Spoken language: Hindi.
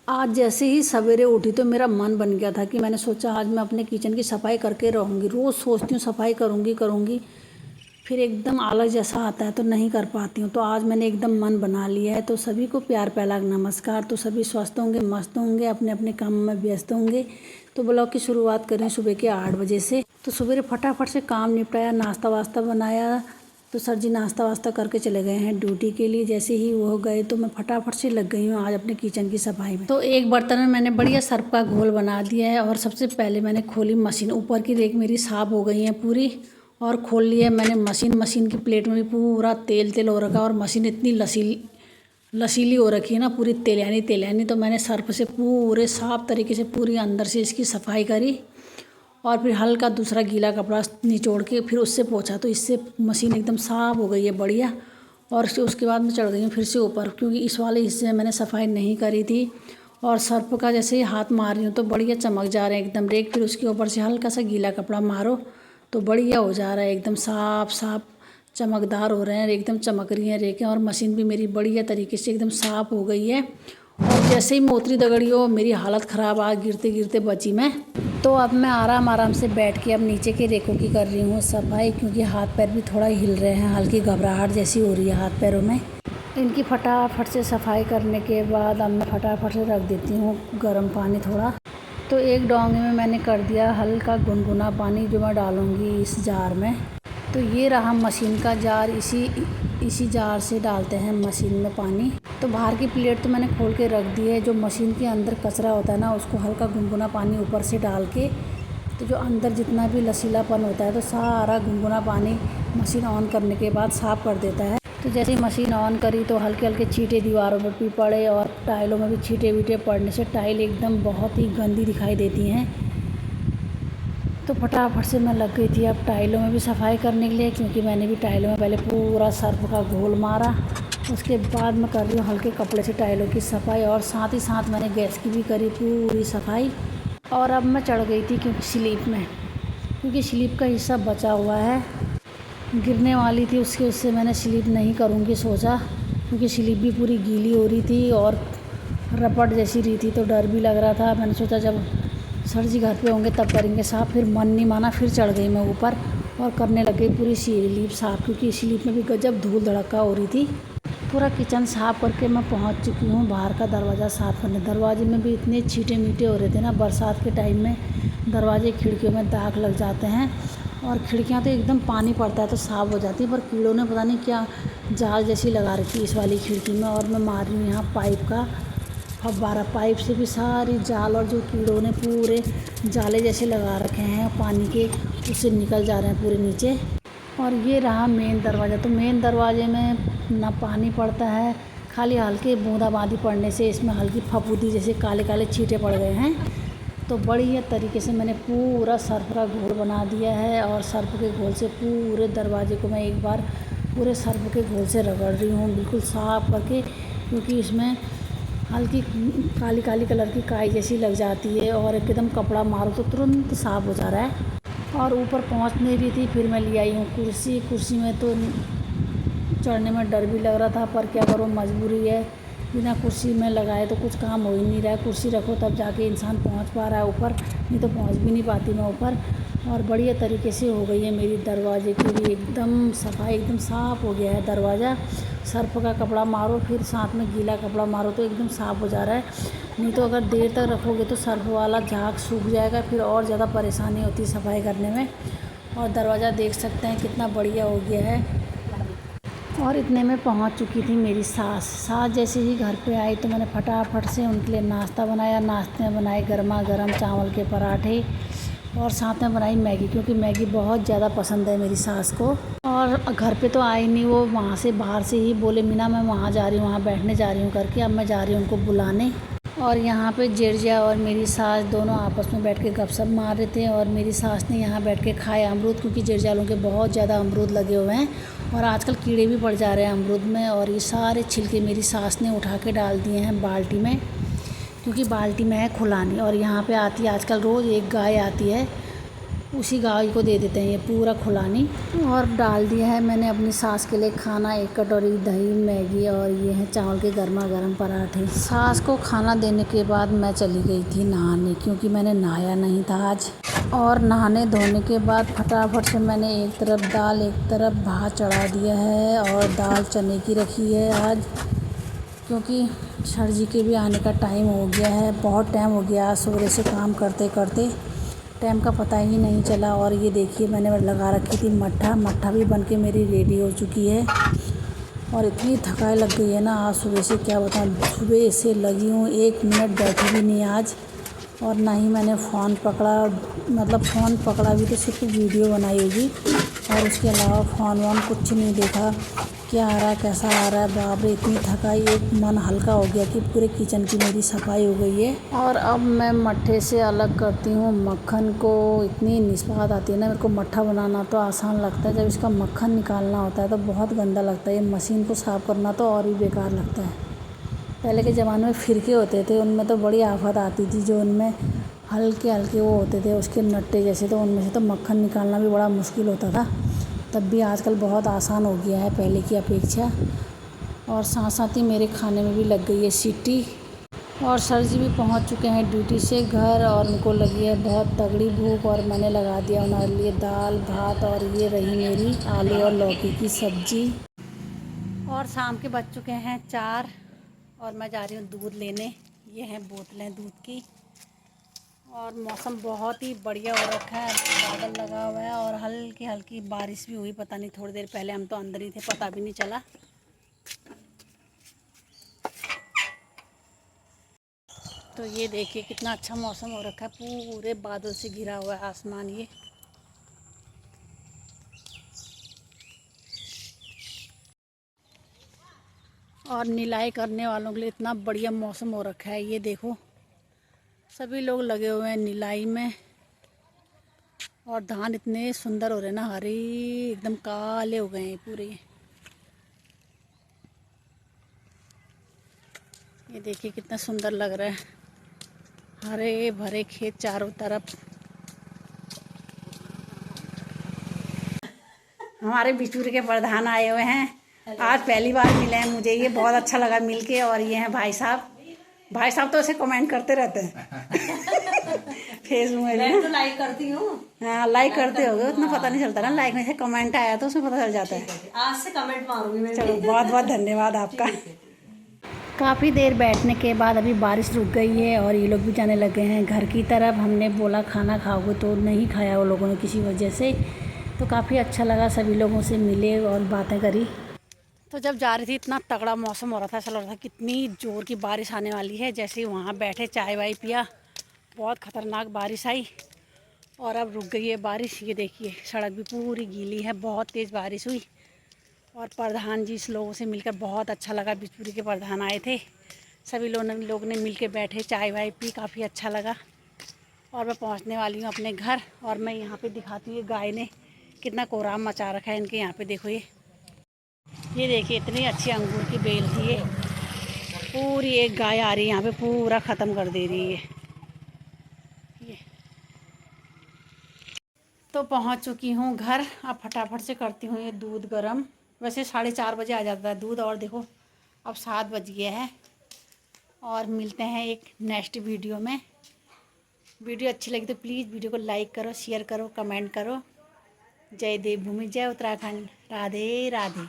आज जैसे ही सवेरे उठी तो मेरा मन बन गया था कि मैंने सोचा आज मैं अपने किचन की सफाई करके रहूँगी। रोज़ सोचती हूँ सफाई करूँगी करूँगी, फिर एकदम आलस जैसा आता है तो नहीं कर पाती हूँ। तो आज मैंने एकदम मन बना लिया है। तो सभी को प्यार प्याला नमस्कार। तो सभी स्वस्थ होंगे, मस्त होंगे, अपने अपने काम में व्यस्त होंगे। तो ब्लॉग की शुरुआत करें सुबह के 8 बजे से। तो सवेरे फटाफट से काम निपटाया, नाश्ता वास्ता बनाया। तो सर जी नाश्ता वास्ता करके चले गए हैं ड्यूटी के लिए। जैसे ही वो गए तो मैं फटाफट से लग गई हूँ आज अपने किचन की सफाई में। तो एक बर्तन में मैंने बढ़िया सर्फ का घोल बना दिया है और सबसे पहले मैंने खोली मशीन। ऊपर की रेक मेरी साफ़ हो गई है पूरी और खोल लिया मैंने मशीन की प्लेट में भी पूरा तेल तेल हो रखा और मशीन इतनी लसीली हो रखी है ना, पूरी तेलियानी। तो मैंने सर्फ से पूरे साफ तरीके से पूरी अंदर से इसकी सफाई करी और फिर हल्का दूसरा गीला कपड़ा निचोड़ के फिर उससे पोंछा। तो इससे मशीन एकदम साफ़ हो गई है बढ़िया। और उसके बाद मैं चढ़ गई हूँ फिर से ऊपर, क्योंकि इस वाले हिस्से में मैंने सफाई नहीं करी थी। और सर्फ का जैसे ही हाथ मार रही हूँ तो बढ़िया चमक जा रहे हैं एकदम रेक। फिर उसके ऊपर से हल्का सा गीला कपड़ा मारो तो बढ़िया हो जा रहा है, एकदम साफ चमकदार हो रहे हैं, एकदम चमक रही हैं रेखें। और मशीन भी मेरी बढ़िया तरीके से एकदम साफ़ हो गई है। और जैसे ही मोतरी दगड़ी हो मेरी हालत ख़राब, आ गिरते गिरते बची मैं। तो अब मैं आराम से बैठ के अब नीचे के रेकों की कर रही हूँ सफाई, क्योंकि हाथ पैर भी थोड़ा हिल रहे हैं, हल्की घबराहट जैसी हो रही है हाथ पैरों में। इनकी फटाफट से सफाई करने के बाद अब मैं फटाफट से रख देती हूँ गर्म पानी थोड़ा। तो एक डोंगे में मैंने कर दिया हल्का गुनगुना पानी, जो मैं डालूँगी इस जार में। तो ये रहा मशीन का जार, इसी जार से डालते हैं मशीन में पानी। तो बाहर की प्लेट तो मैंने खोल के रख दी है। जो मशीन के अंदर कचरा होता है ना, उसको हल्का गुनगुना पानी ऊपर से डाल के, तो जो अंदर जितना भी लसीलापन होता है तो सारा गुनगुना पानी मशीन ऑन करने के बाद साफ़ कर देता है। तो जैसे ही मशीन ऑन करी तो हल्के हल्के छींटे दीवारों पर भी पड़े और टाइलों में भी छींटे वीटे पड़ने से टाइल एकदम बहुत ही गंदी दिखाई देती हैं। तो फटाफट से मैं लग गई थी अब टाइलों में भी सफाई करने के लिए, क्योंकि मैंने भी टाइलों में पहले पूरा सर्फ का घोल मारा। उसके बाद मैं कर रही हूँ हल्के कपड़े से टाइलों की सफाई और साथ ही साथ मैंने गैस की भी करी पूरी सफाई। और अब मैं चढ़ गई थी क्योंकि स्लीप का हिस्सा बचा हुआ है, गिरने वाली थी उससे मैंने स्लीप नहीं करूँगी सोचा, क्योंकि स्लीप भी पूरी गीली हो रही थी और रपट जैसी रही थी तो डर भी लग रहा था। मैंने सोचा जब सर जी घर पे होंगे तब करेंगे साफ़। फिर मन नहीं माना, फिर चढ़ गई मैं ऊपर और करने लग गई पूरी स्लीप साफ़, क्योंकि स्लीप में भी गजब धूल धड़का हो रही थी। पूरा किचन साफ़ करके मैं पहुंच चुकी हूँ बाहर का दरवाज़ा साफ़ करने। दरवाजे में भी इतने छींटे मीटे हो रहे थे ना, बरसात के टाइम में दरवाजे खिड़कियों में दाग लग जाते हैं और खिड़कियाँ तो एकदम पानी पड़ता है तो साफ़ हो जाती है, पर कीड़ों ने पता नहीं क्या जाल जैसी लगा रखी इस वाली खिड़की में। और मैं मार रही हूँ यहाँ पाइप का फव्वारा, पाइप से भी सारी जाल और जो कीड़ों ने पूरे जाले जैसे लगा रखे हैं पानी के, उससे निकल जा रहे हैं पूरे नीचे। और ये रहा मेन दरवाज़ा। तो मेन दरवाजे में ना पानी पड़ता है, खाली हल्के बूंदाबांदी पड़ने से इसमें हल्की फफूंदी जैसे काले काले छींटे पड़ गए हैं। तो बढ़िया तरीके से मैंने पूरा सर्फ का घोल बना दिया है और सर्फ के घोल से पूरे दरवाजे को मैं एक बार पूरे सर्फ के घोल से रगड़ रही हूँ बिल्कुल साफ़ करके, क्योंकि इसमें हल्की काली काली कलर की काई जैसी लग जाती है और एकदम कपड़ा मारो तो तुरंत साफ़ हो जा रहा है। और ऊपर पहुँच नहीं रही थी, फिर मैं ले आई हूँ कुर्सी में तो चढ़ने में डर भी लग रहा था, पर क्या करो मजबूरी है, बिना कुर्सी में लगाए तो कुछ काम हो ही नहीं रहा है। कुर्सी रखो तब जाके इंसान पहुंच पा रहा है ऊपर, नहीं तो पहुंच भी नहीं पाती मैं ऊपर। और बढ़िया तरीके से हो गई है मेरी दरवाजे की भी एकदम सफाई, एकदम साफ़ हो गया है दरवाज़ा। सर्फ का कपड़ा मारो फिर साथ में गीला कपड़ा मारो तो एकदम साफ़ हो जा रहा है, नहीं तो अगर देर तक रखोगे तो सर्फ वाला झाग सूख जाएगा, फिर और ज़्यादा परेशानी होती है सफाई करने में। और दरवाज़ा देख सकते हैं कितना बढ़िया हो गया है। और इतने में पहुंच चुकी थी मेरी सास जैसे ही घर पे आई तो मैंने फटाफट से उनके लिए नाश्ता बनाया। नाश्ते में बनाए गर्मा गर्म चावल के पराठे और साथ में बनाई मैगी, क्योंकि मैगी बहुत ज़्यादा पसंद है मेरी सास को। और घर पे तो आई नहीं वो, वहाँ से बाहर से ही बोले मीना मैं वहाँ जा रही हूँ, वहाँ बैठने जा रही हूँ करके। अब मैं जा रही हूँ उनको बुलाने। और यहाँ पे जेठिया और मेरी सास दोनों आपस में बैठ के गपशप मार रहे थे और मेरी सास ने यहाँ बैठ के खाया अमरूद, क्योंकि जेठियालों के बहुत ज़्यादा अमरूद लगे हुए हैं और आजकल कीड़े भी पड़ जा रहे हैं अमरूद में। और ये सारे छिलके मेरी सास ने उठा के डाल दिए हैं बाल्टी में, क्योंकि बाल्टी में है खुलानी। और यहाँ पे आती है आजकल रोज़ एक गाय आती है उसी गाय को दे देते हैं ये पूरा खुलानी। और डाल दिया है मैंने अपनी सास के लिए खाना, 1 कटोरी दही, मैगी और ये है चावल के गर्मा गर्म पराठे। सास को खाना देने के बाद मैं चली गई थी नहाने, क्योंकि मैंने नहाया नहीं था आज। और नहाने धोने के बाद फटाफट से मैंने एक तरफ दाल एक तरफ भात चढ़ा दिया है। और दाल चने की रखी है आज, क्योंकि सर जी के भी आने का टाइम हो गया है। बहुत टाइम हो गया आज सुबह से काम करते करते, टाइम का पता ही नहीं चला। और ये देखिए मैंने लगा रखी थी मट्ठा भी बनके मेरी रेडी हो चुकी है। और इतनी थकाई लग गई है ना आज सुबह से, क्या बताऊँ। सुबह से लगी हूँ, 1 मिनट बैठी भी नहीं आज। और ना ही मैंने फ़ोन पकड़ा, मतलब फ़ोन पकड़ा भी तो सिर्फ वीडियो बनाई होगी, और उसके अलावा फ़ोन वोन कुछ नहीं देखा, क्या आ रहा है कैसा आ रहा है। बाप रे, इतनी थकाई, एक मन हल्का हो गया कि पूरे किचन की मेरी सफाई हो गई है। और अब मैं मट्ठे से अलग करती हूँ मक्खन को। इतनी निस्वाद आती है ना मेरे को। मट्ठा बनाना तो आसान लगता है, जब इसका मक्खन निकालना होता है तो बहुत गंदा लगता है। ये मशीन को साफ़ करना तो और भी बेकार लगता है। पहले के ज़माने में फिरके होते थे, उनमें तो बड़ी आफत आती थी, जो उनमें हल्के हल्के वो होते थे उसके नट्टे जैसे, तो उनमें से तो मक्खन निकालना भी बड़ा मुश्किल होता था। तब भी आजकल बहुत आसान हो गया है पहले की अपेक्षा। और साथ साथ ही मेरे खाने में भी लग गई है सीटी। और सर जी भी पहुंच चुके हैं ड्यूटी से घर, और उनको लगी है बहुत तगड़ी भूख। और मैंने लगा दिया उनके लिए दाल भात, और ये रही मेरी आलू और लौकी की सब्ज़ी। और शाम के बज चुके हैं 4, और मैं जा रही हूँ दूध लेने। ये हैं बोतलें दूध की। और मौसम बहुत ही बढ़िया हो रखा है, बादल लगा हुआ है और हल्की हल्की बारिश भी हुई, पता नहीं थोड़ी देर पहले, हम तो अंदर ही थे, पता भी नहीं चला। तो ये देखिए कितना अच्छा मौसम हो रखा है, पूरे बादल से घिरा हुआ है आसमान ये। और निलाई करने वालों के लिए इतना बढ़िया मौसम हो रखा है, ये देखो सभी लोग लगे हुए हैं निलाई में। और धान इतने सुंदर हो रहे हैं ना, हरे एकदम काले हो गए हैं पूरे। ये देखिए कितना सुंदर लग रहा है, हरे भरे खेत चारों तरफ। हमारे बिचूर के प्रधान आए हुए हैं, आज पहली बार मिले हैं मुझे, ये बहुत अच्छा लगा मिलके। और ये हैं भाई साहब। भाई साहब तो ऐसे कमेंट करते रहते हैं फेसबुक में भी। तो लाइक करती हूँ। हाँ, लाइक करते होगे, उतना पता नहीं चलता ना, लाइक में से कमेंट आया तो उसमें पता चल जाता है। आज से कमेंट मारूंगी मैं। चलो बहुत बहुत धन्यवाद आपका। काफ़ी देर बैठने के बाद अभी बारिश रुक गई है, और ये लोग भी जाने लगे हैं घर की तरफ। हमने बोला खाना खाओगे, तो नहीं खाया वो लोगों ने किसी वजह से। तो काफ़ी अच्छा लगा, सभी लोगों से मिले और बातें करी। तो जब जा रही थी इतना तगड़ा मौसम हो रहा था, ऐसा लग रहा था कितनी ज़ोर की बारिश आने वाली है। जैसे ही वहाँ बैठे चाय वाय पिया, बहुत ख़तरनाक बारिश आई। और अब रुक गई है बारिश। ये देखिए सड़क भी पूरी गीली है, बहुत तेज़ बारिश हुई। और प्रधान जी, इस लोगों से मिलकर बहुत अच्छा लगा। बिचपुरी के प्रधान आए थे, सभी लोग ने मिल के बैठे, चाय वाय पी, काफ़ी अच्छा लगा। और मैं पहुंचने वाली हूं अपने घर। और मैं यहाँ पे दिखाती हूँ, ये गाय ने कितना कोहराम मचा रखा है इनके यहाँ पे, देखो ये देखिए इतनी अच्छी अंगूर की बेल थी ये। पूरी एक गाय आ रही है यहाँ पे, पूरा ख़त्म कर दे रही है ये। तो पहुँच चुकी हूँ घर। अब फटाफट से करती हूँ ये दूध गर्म। वैसे 4:30 बजे आ जाता है दूध, और देखो अब 7 बज गया है। और मिलते हैं एक नेक्स्ट वीडियो में। वीडियो अच्छी लगी तो प्लीज़ वीडियो को लाइक करो, शेयर करो, कमेंट करो। जय देवभूमि, जय उत्तराखंड, राधे राधे।